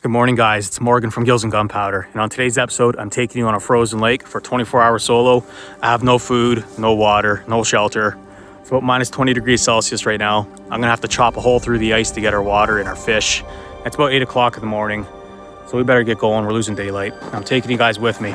Good morning, guys. It's Morgan from Gills and Gunpowder, and on today's episode, I'm taking you on a frozen lake for a 24-hour solo. I have no food, no water, no shelter. It's about minus 20 degrees Celsius right now. I'm gonna have to chop a hole through the ice to get our water and our fish. It's about 8 o'clock in the morning, so we better get going. We're losing daylight. I'm taking you guys with me.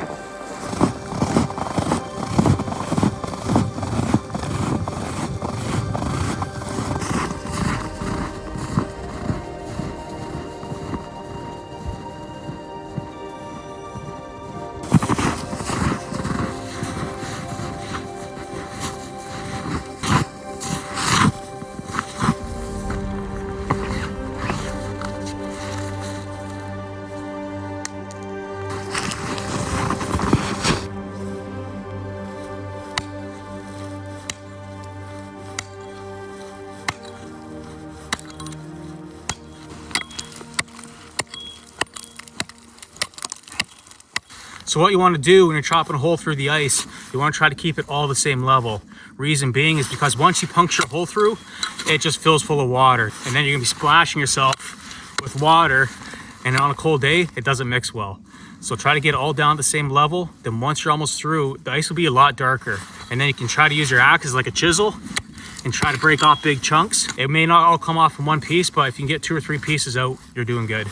So what you want to do when you're chopping a hole through the ice, you want to try to keep it all the same level. Reason being is because once you puncture a hole through, it just fills full of water. And then you're going to be splashing yourself with water. And on a cold day, it doesn't mix well. So try to get it all down at the same level. Then once you're almost through, the ice will be a lot darker. And then you can try to use your axe as like a chisel and try to break off big chunks. It may not all come off in one piece, but if you can get 2 or 3 pieces out, you're doing good.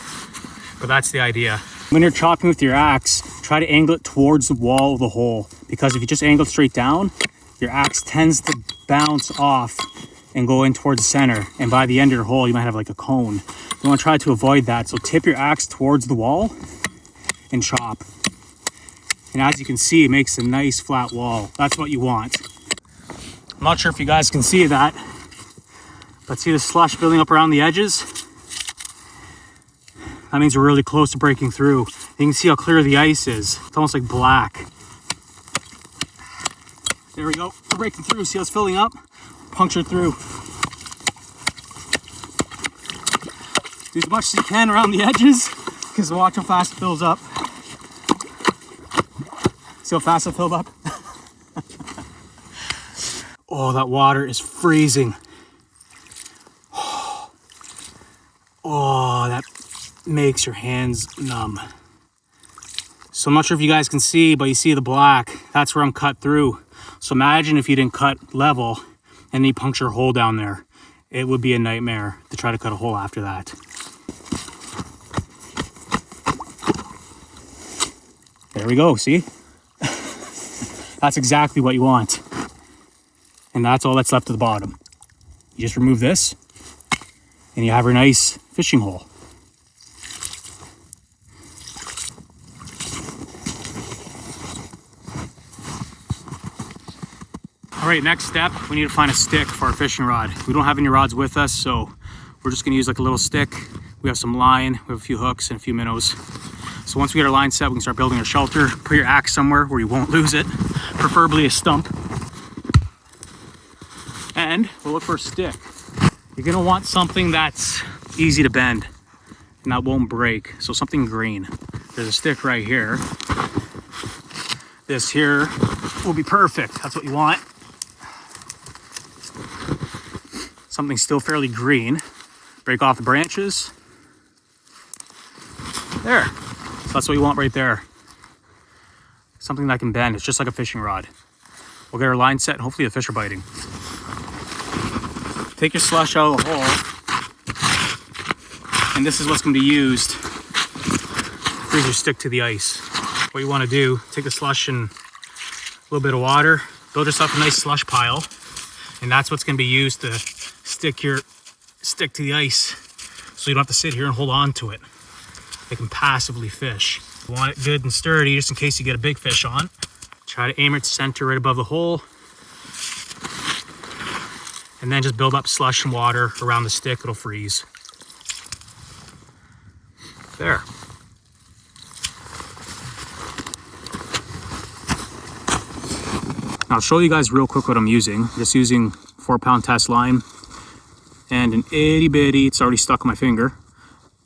But that's the idea. When you're chopping with your axe, try to angle it towards the wall of the hole, because if you just angle it straight down, your axe tends to bounce off and go in towards the center. And by the end of your hole, you might have like a cone. You want to try to avoid that. So tip your axe towards the wall and chop. And as you can see, it makes a nice flat wall. That's what you want. I'm not sure if you guys can see that, but see the slush building up around the edges? That means we're really close to breaking through. You can see how clear the ice is. It's almost like black. There we go. We're breaking through. See how it's filling up? Puncture through. Do as much as you can around the edges, because watch how fast it fills up. See how fast it filled up? Oh, that water is freezing. Oh, that makes your hands numb. So I'm not sure if you guys can see, but you see the black. That's where I'm cut through. So imagine if you didn't cut level and you puncture a hole down there. It would be a nightmare to try to cut a hole after that. There we go, see? That's exactly what you want. And that's all that's left at the bottom. You just remove this and you have your nice fishing hole. All right, next step, we need to find a stick for our fishing rod. We don't have any rods with us, so we're just gonna use like a little stick. We have some line, we have a few hooks and a few minnows. So once we get our line set, we can start building our shelter. Put your axe somewhere where you won't lose it, preferably a stump. And we'll look for a stick. You're gonna want something that's easy to bend and that won't break, so something green. There's a stick right here. This here will be perfect, that's what you want. Something still fairly green. Break off the branches. There. So that's what you want right there. Something that can bend. It's just like a fishing rod. We'll get our line set and hopefully the fish are biting. Take your slush out of the hole. And this is what's going to be used to freeze your stick to the ice. What you want to do, take the slush and a little bit of water. Build yourself a nice slush pile. And that's what's going to be used to stick your stick to the ice, so you don't have to sit here and hold on to it. They can passively fish. You want it good and sturdy just in case you get a big fish on. Try to aim it center right above the hole. And then just build up slush and water around the stick, it'll freeze. There. Now I'll show you guys real quick what I'm using. Just using 4-pound test line and an itty bitty, it's already stuck on my finger,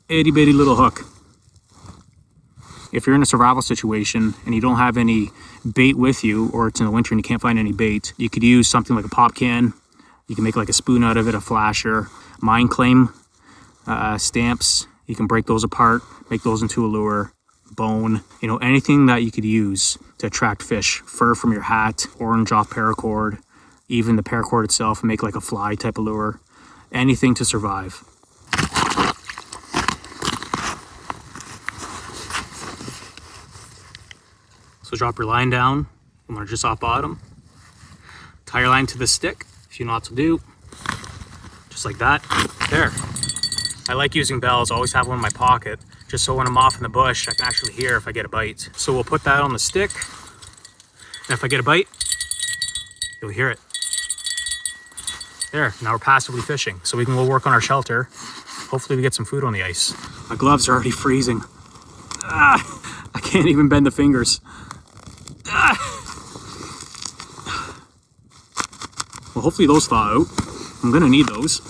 itty bitty little hook. If you're in a survival situation and you don't have any bait with you, or it's in the winter and you can't find any bait, you could use something like a pop can. You can make like a spoon out of it, a flasher, mine claim stamps. You can break those apart, make those into a lure, bone, you know, anything that you could use to attract fish. Fur from your hat, orange off paracord, even the paracord itself, make like a fly type of lure. Anything to survive. So drop your line down when we're just off bottom. Tie your line to the stick, if you know what to do. Just like that. There. I like using bells, always have one in my pocket, just so when I'm off in the bush, I can actually hear if I get a bite. So we'll put that on the stick, and if I get a bite, you'll hear it. There, now we're passively fishing, so we can go work on our shelter. Hopefully we get some food on the ice. My gloves are already freezing. I can't even bend the fingers. Well, hopefully those thaw out. I'm gonna need those.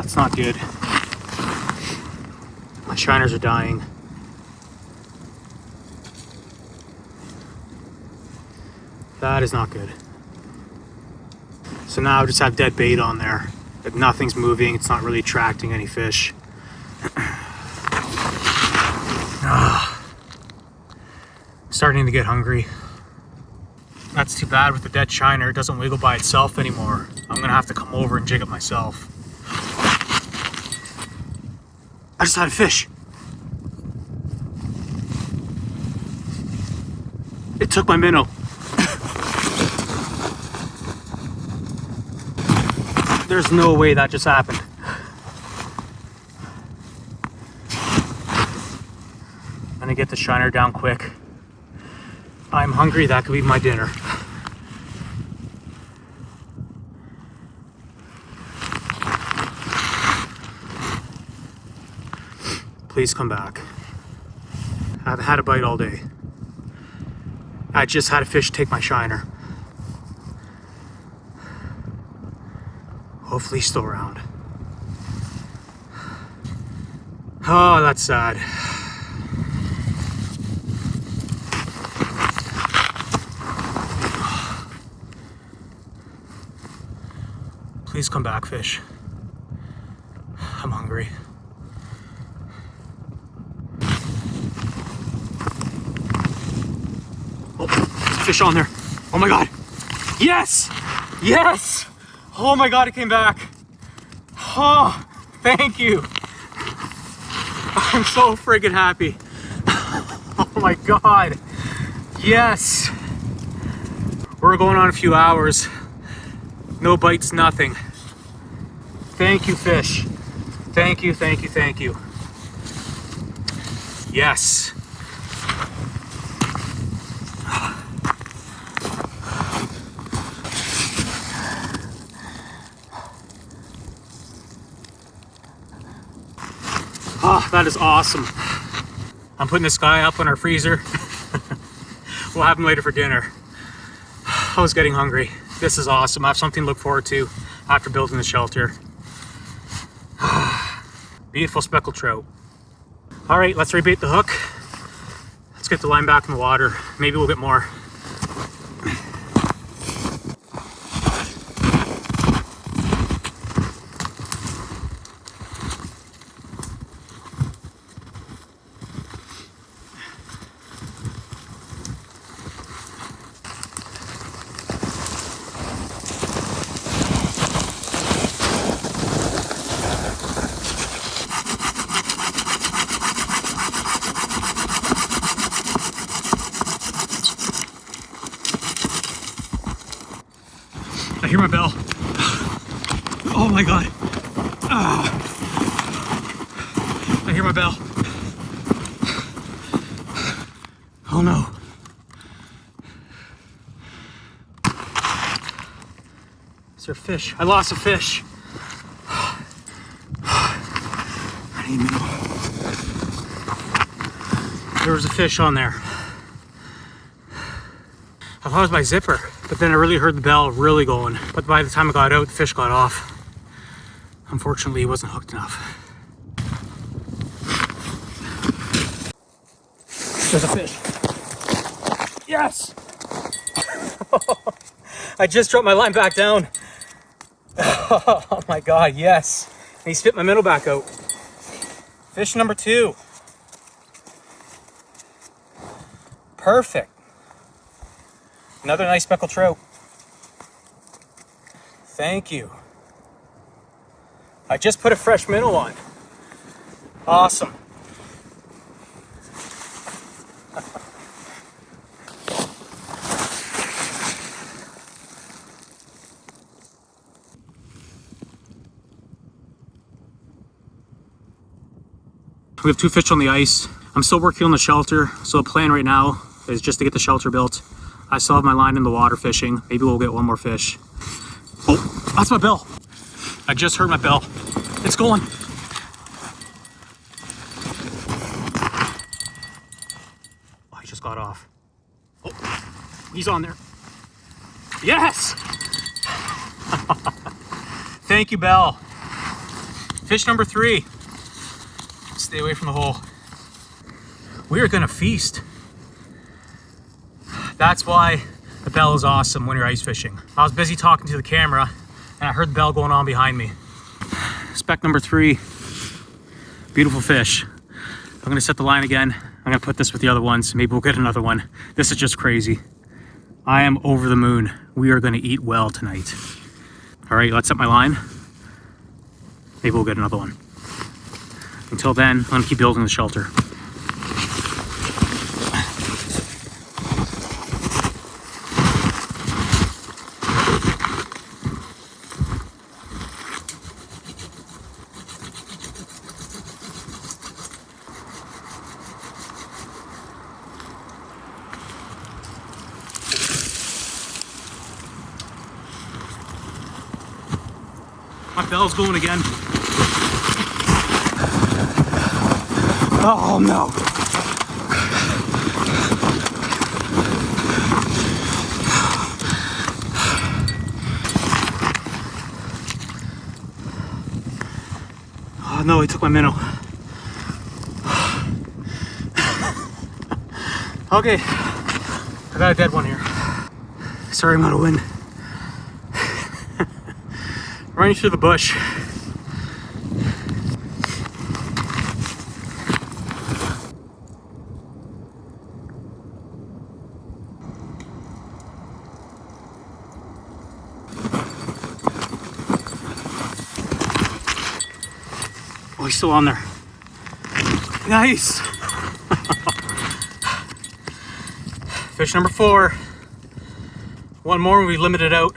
It's not good. My shiners are dying. That is not good. So now I just have dead bait on there. If nothing's moving, it's not really attracting any fish. Starting to get hungry. That's too bad with the dead shiner. It doesn't wiggle by itself anymore. I'm gonna have to come over and jig it myself. I just had a fish. It took my minnow. There's no way that just happened. I'm gonna get the shiner down quick. I'm hungry, that could be my dinner. Please come back. I haven't had a bite all day. I just had a fish take my shiner. Hopefully he's still around. Oh, that's sad. Please come back, fish. I'm hungry. Oh, there's a fish on there. Oh my God. Yes! Yes! Oh my God, it came back. Oh, thank you. I'm so friggin' happy. Oh my God. Yes. We're going on a few hours. No bites, nothing. Thank you, fish. Thank you, thank you, thank you. Yes. Oh, that is awesome. I'm putting this guy up on our freezer. We'll have him later for dinner. I was getting hungry. This is awesome. I have something to look forward to after building the shelter. Beautiful speckled trout. All right, let's rebait the hook. Let's get the line back in the water. Maybe we'll get more. I hear my bell. Oh my God. I hear my bell. Oh no. Is there a fish? I lost a fish. I need minnow. There was a fish on there. I thought it was my zipper, but then I really heard the bell really going. But by the time I got out, the fish got off. Unfortunately, it wasn't hooked enough. There's a fish. Yes! I just dropped my line back down. Oh my God, yes. And he spit my minnow back out. Fish number 2. Perfect. Another nice speckled trout. Thank you. I just put a fresh minnow on. Awesome. We have 2 fish on the ice. I'm still working on the shelter, so the plan right now is just to get the shelter built. I still have my line in the water fishing. Maybe we'll get one more fish. Oh, that's my bell. I just heard my bell. It's going. Oh, he just got off. Oh, he's on there. Yes! Thank you, Bell. Fish number 3. Stay away from the hole. We are gonna feast. That's why the bell is awesome when you're ice fishing. I was busy talking to the camera and I heard the bell going on behind me. Speck number 3. Beautiful fish. I'm gonna set the line again. I'm gonna put this with the other ones. Maybe we'll get another one. This is just crazy. I am over the moon. We are gonna eat well tonight. All right, let's set my line. Maybe we'll get another one. Until then, I'm gonna keep building the shelter. My bell's going again. Oh no. Oh no, he took my minnow. Okay, I got a dead one here. Sorry, I'm out of wind. running through the bush. Oh, he's still on there. Nice. Fish number 4. One more and we limit it out.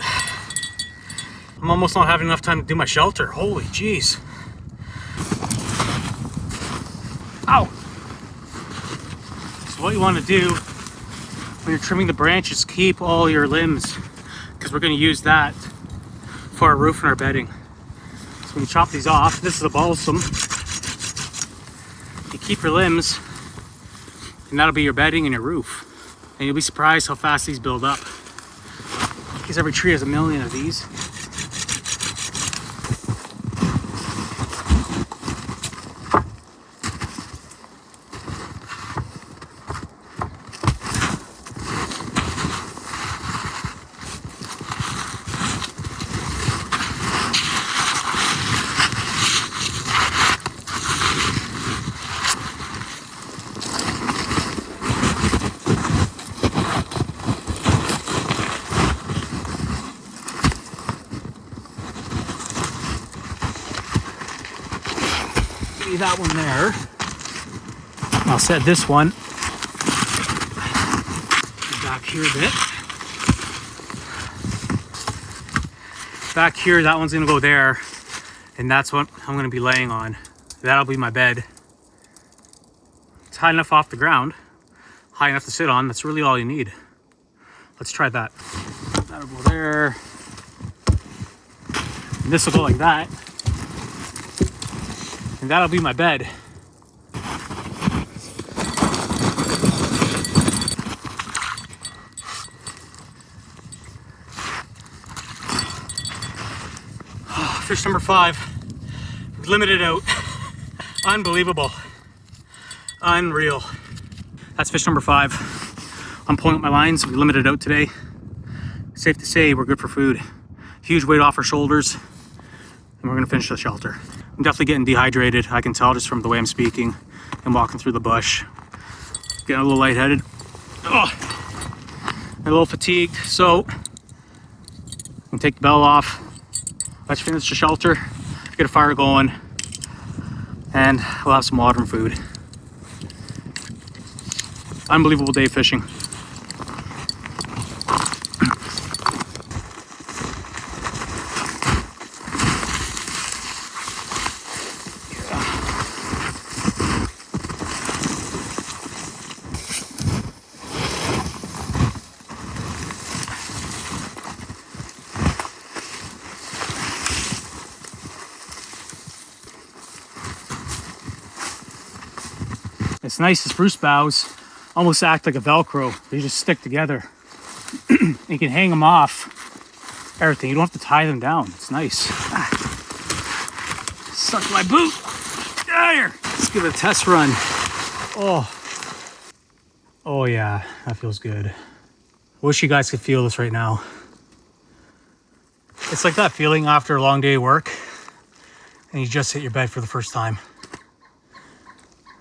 I'm almost not having enough time to do my shelter. Holy jeez. Ow. So what you want to do when you're trimming the branches, keep all your limbs, because we're going to use that for our roof and our bedding. So when you chop these off, this is a balsam. You keep your limbs, and that'll be your bedding and your roof. And you'll be surprised how fast these build up, because every tree has a million of these. That one there. I'll set this one back here a bit. Back here, that one's gonna go there, and that's what I'm gonna be laying on. That'll be my bed. It's high enough off the ground, high enough to sit on. That's really all you need. Let's try that. That'll go there. And this will go like that. And that'll be my bed. Oh, fish number 5. Limited out. Unbelievable. Unreal. That's fish number 5. I'm pulling up my lines. We limited out today. Safe to say we're good for food. Huge weight off our shoulders. And we're gonna finish the shelter. I'm definitely getting dehydrated. I can tell just from the way I'm speaking and walking through the bush. Getting a little lightheaded. Oh, a little fatigued. So, I'm gonna take the bell off. Let's finish the shelter, get a fire going, and we'll have some water and food. Unbelievable day fishing. It's nice, the spruce boughs almost act like a Velcro. They just stick together. You can hang them off everything. You don't have to tie them down. It's nice. Suck my boot. Get out of here. Let's give it a test run. Oh yeah, that feels good. Wish you guys could feel this right now. It's like that feeling after a long day of work and you just hit your bed for the first time.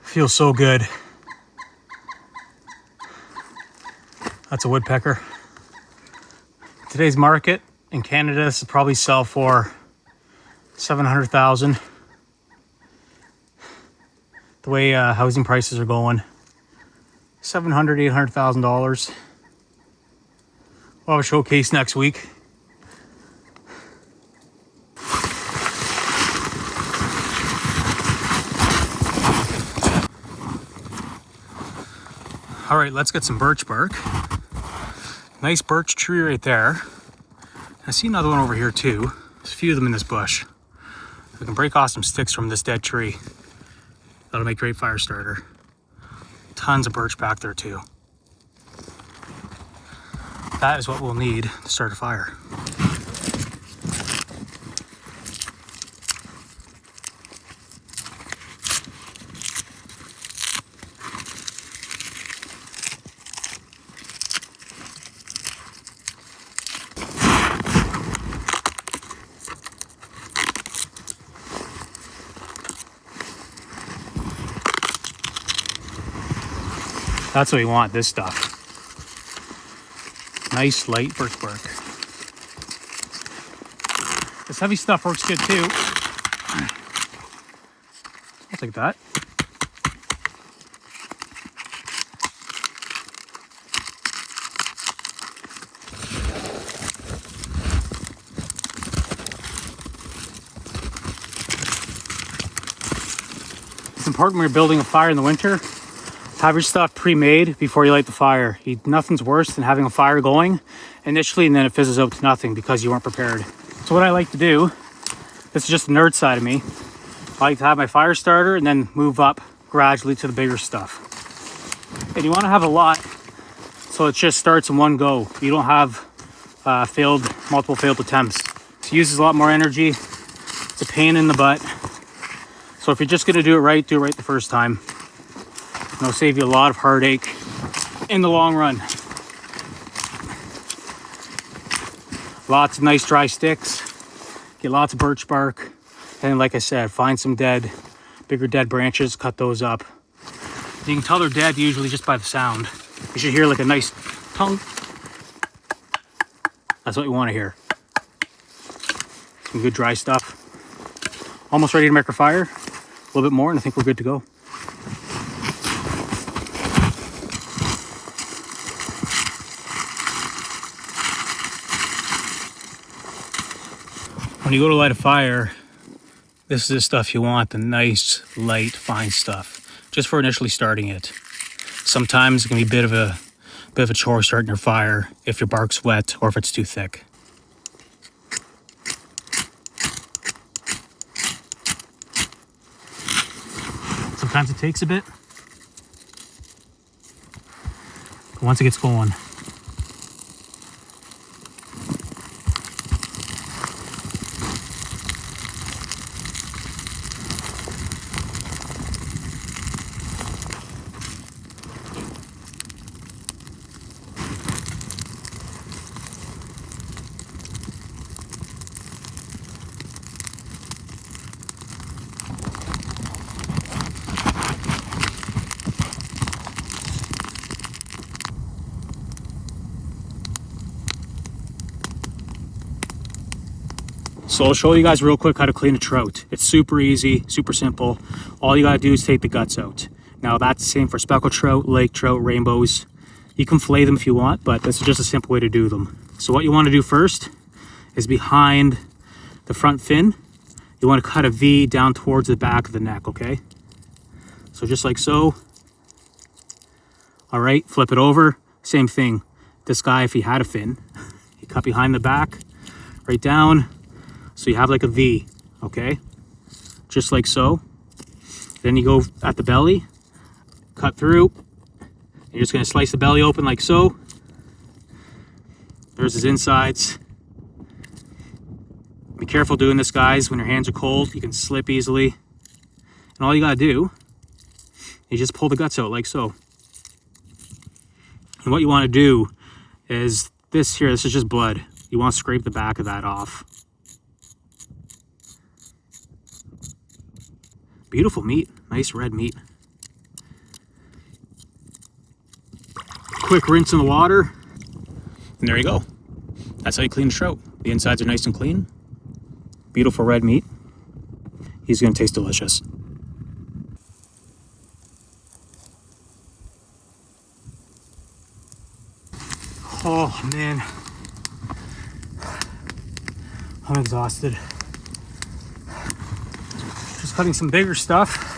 Feels so good. That's a woodpecker. Today's market in Canada, this will probably sell for $700,000. The way housing prices are going, $700,000, $800,000. We'll have a showcase next week. All right, let's get some birch bark. Nice birch tree right there. I see another one over here too. There's a few of them in this bush. We can break off some sticks from this dead tree. That'll make great fire starter. Tons of birch back there too. That is what we'll need to start a fire. That's what we want, this stuff. Nice light birch bark. This heavy stuff works good too. I'll take that. It's important when you're building a fire in the winter, have your stuff pre-made before you light the fire. Nothing's worse than having a fire going initially and then it fizzles out to nothing because you weren't prepared. So what I like to do, this is just the nerd side of me, I like to have my fire starter and then move up gradually to the bigger stuff. And you want to have a lot so it just starts in one go. You don't have multiple failed attempts. It uses a lot more energy. It's a pain in the butt. So if you're just going to do it right the first time. And it'll save you a lot of heartache in the long run. Lots of nice dry sticks. Get lots of birch bark. And like I said, find some bigger dead branches, cut those up. You can tell they're dead usually just by the sound. You should hear like a nice tongue. That's what you want to hear. Some good dry stuff. Almost ready to make our fire. A little bit more and I think we're good to go. When you go to light a fire, this is the stuff you want, the nice, light, fine stuff, just for initially starting it. Sometimes it can be a bit of a chore starting your fire if your bark's wet or if it's too thick. Sometimes it takes a bit, but once it gets going, so I'll show you guys real quick how to clean a trout. It's super easy, super simple. All you gotta do is take the guts out. Now that's the same for speckled trout, lake trout, rainbows. You can fillet them if you want, but this is just a simple way to do them. So what you wanna do first is behind the front fin, you wanna cut a V down towards the back of the neck, okay? So just like so. All right, flip it over, same thing. This guy, if he had a fin, you cut behind the back, right down, so you have like a V, okay? Just like so. Then you go at the belly, cut through. You're just gonna slice the belly open like so. There's his insides. Be careful doing this, guys. When your hands are cold, you can slip easily. And all you gotta do is just pull the guts out like so. And what you wanna do is this here, this is just blood. You wanna scrape the back of that off. Beautiful meat, nice red meat. Quick rinse in the water, and there you go. That's how you clean a trout. The insides are nice and clean. Beautiful red meat. He's gonna taste delicious. Oh man, I'm exhausted. Just cutting some bigger stuff.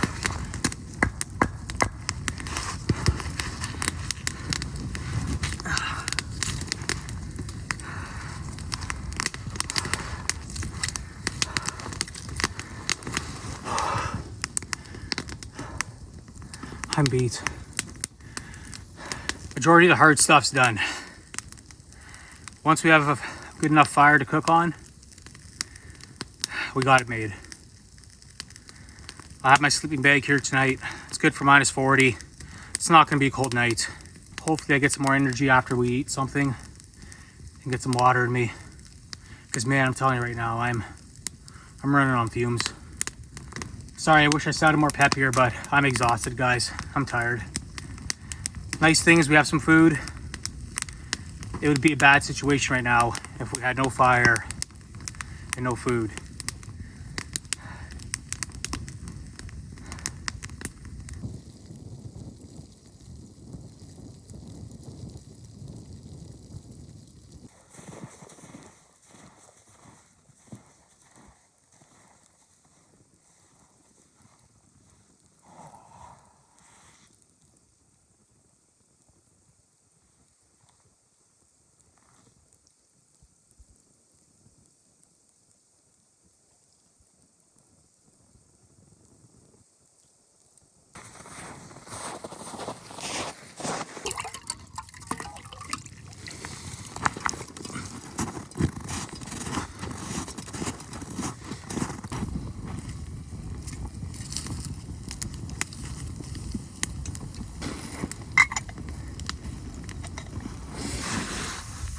I'm beat. Majority of the hard stuff's done. Once we have a good enough fire to cook on, we got it made. I have my sleeping bag here tonight. It's good for -40. It's not gonna be a cold night. Hopefully I get some more energy after we eat something and get some water in me. Because man, I'm telling you right now, I'm running on fumes. Sorry, I wish I sounded more peppier, but I'm exhausted, guys. I'm tired. Nice thing is we have some food. It would be a bad situation right now if we had no fire and no food.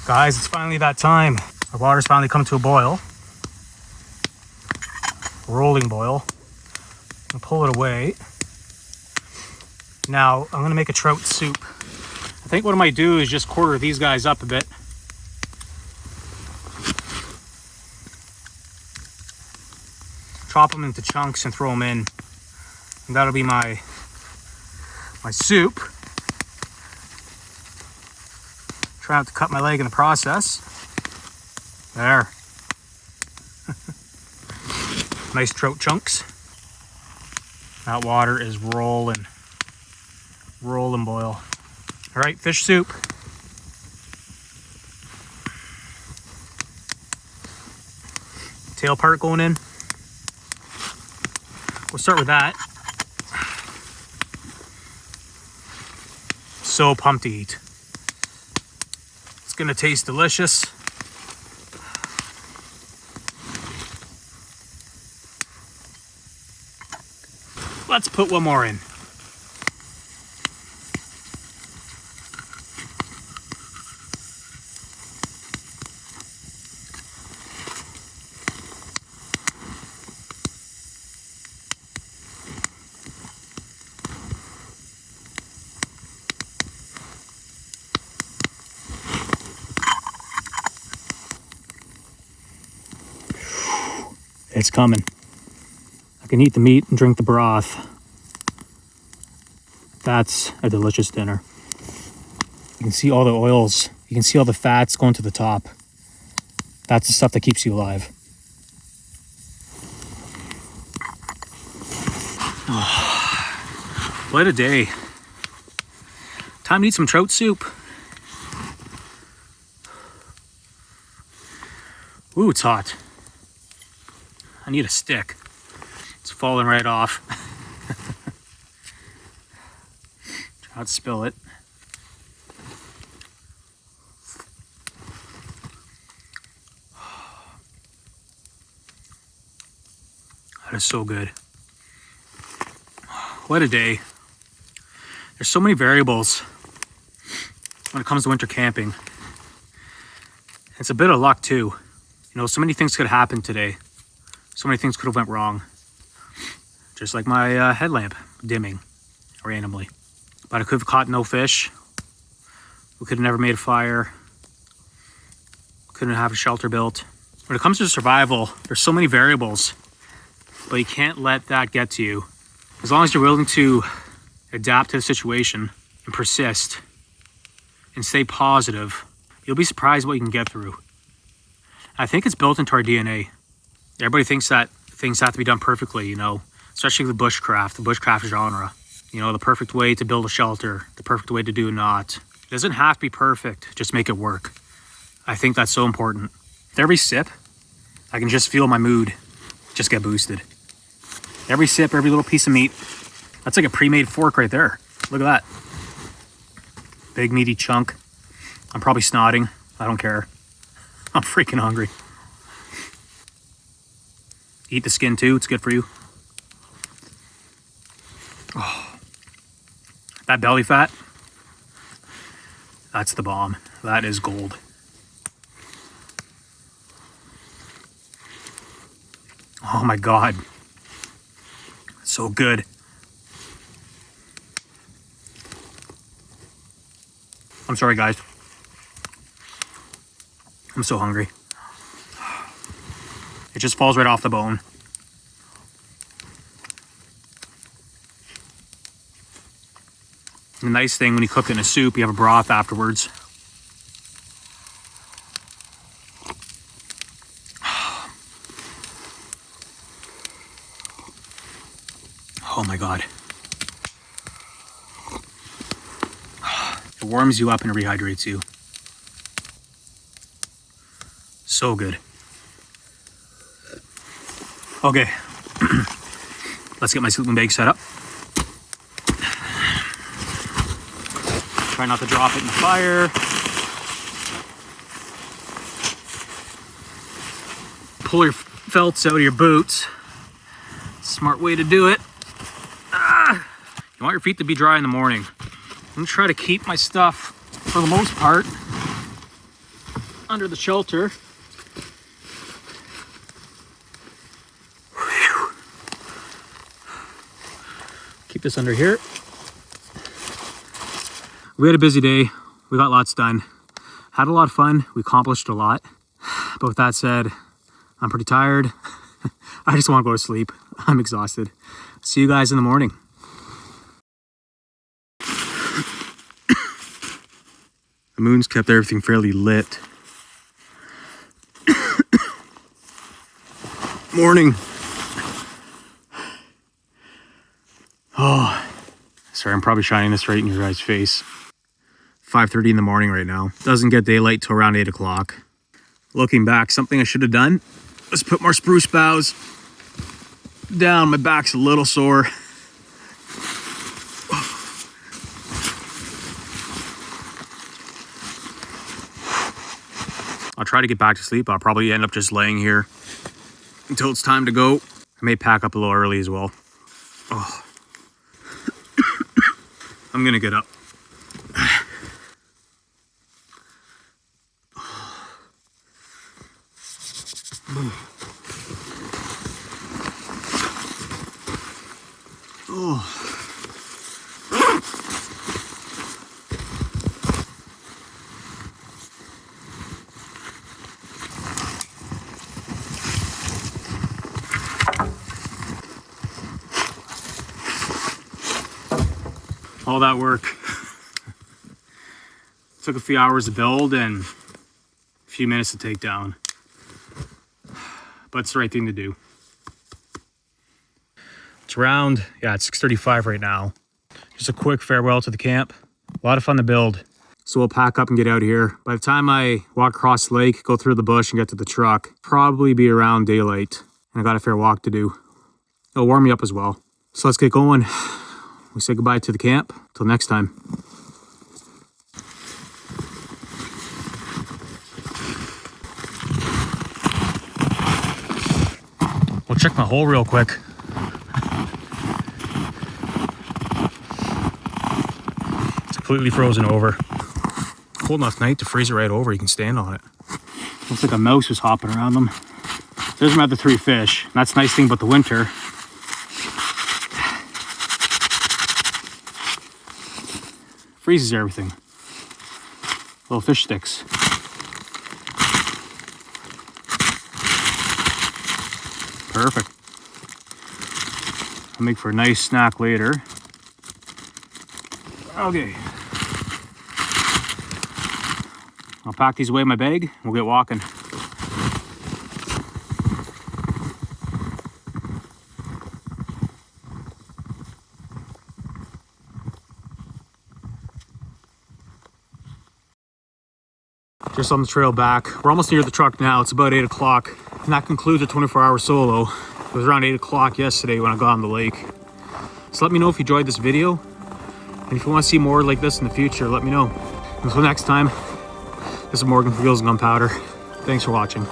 Guys, it's finally that time. Our water's finally come to a boil. Rolling boil. I'll pull it away. Now, I'm gonna make a trout soup. I think what I might do is just quarter these guys up a bit. Chop them into chunks and throw them in. And that'll be my soup. Try not to cut my leg in the process. There. Nice trout chunks. That water is rolling. Rolling boil. All right, fish soup. Tail part going in. We'll start with that. So pumped to eat. It's gonna taste delicious. Let's put one more in. It's coming. I can eat the meat and drink the broth. That's a delicious dinner. You can see all the oils. You can see all the fats going to the top. That's the stuff that keeps you alive. Oh, what a day. Time to eat some trout soup. Ooh, it's hot. I need a stick. It's falling right off. Try not to spill it. That is so good. What a day. There's so many variables when it comes to winter camping. It's a bit of luck too. You know, so many things could happen today. So many things could have went wrong. Just like my headlamp dimming randomly. But I could have caught no fish. We could have never made a fire. Couldn't have a shelter built. When it comes to survival, there's so many variables, but you can't let that get to you. As long as you're willing to adapt to the situation and persist and stay positive, you'll be surprised what you can get through. I think it's built into our DNA. Everybody thinks that things have to be done perfectly, you know, especially the bushcraft genre. You know, the perfect way to build a shelter, the perfect way to do a knot. It doesn't have to be perfect, just make it work. I think that's so important. With every sip, I can just feel my mood just get boosted. Every sip, every little piece of meat, that's like a pre-made fork right there. Look at that. Big meaty chunk. I'm probably snotting, I don't care. I'm freaking hungry. Eat the skin too, it's good for you. Oh, that belly fat, that's the bomb. That is gold. Oh my God. So good. I'm sorry, guys. I'm so hungry. It just falls right off the bone. The nice thing when you cook it in a soup, you have a broth afterwards. Oh my God. It warms you up and rehydrates you. So good. Okay. Let's get my sleeping bag set up. Try not to drop it in the fire. Pull your felts out of your boots. Smart way to do it. You want your feet to be dry in the morning. I'm gonna try to keep my stuff, for the most part, under the shelter. Whew. Keep this under here. We had a busy day. We got lots done. Had a lot of fun. We accomplished a lot. But with that said, I'm pretty tired. I just want to go to sleep. I'm exhausted. See you guys in the morning. The moon's kept everything fairly lit. Morning. Oh, sorry, I'm probably shining this right in your guys' face. 5:30 in the morning right now. Doesn't get daylight till around 8 o'clock. Looking back, something I should have done was put more spruce boughs down. My back's a little sore. I'll try to get back to sleep. I'll probably end up just laying here until it's time to go. I may pack up a little early as well. Oh. I'm gonna get up. Oh. All that work. Took a few hours to build and a few minutes to take down. But it's the right thing to do. It's around, it's 6:35 right now. Just a quick farewell to the camp. A lot of fun to build. So we'll pack up and get out of here. By the time I walk across the lake, go through the bush and get to the truck, probably be around daylight. And I got a fair walk to do. It'll warm me up as well. So let's get going. We say goodbye to the camp. Till next time. We'll check my hole real quick. It's completely frozen over. Cold enough night to freeze it right over. You can stand on it. Looks like a mouse is hopping around them. There's my other 3 fish. That's the nice thing about the winter. Freezes everything. Little fish sticks. Perfect. I'll make for a nice snack later. Okay. I'll pack these away in my bag. We'll get walking. Just on the trail back. We're almost near the truck now. It's about 8 o'clock. And that concludes a 24-hour solo. It was around 8 o'clock yesterday when I got on the lake. So let me know if you enjoyed this video. And if you want to see more like this in the future, let me know. Until next time, this is Morgan from Gills and Gunpowder. Thanks for watching.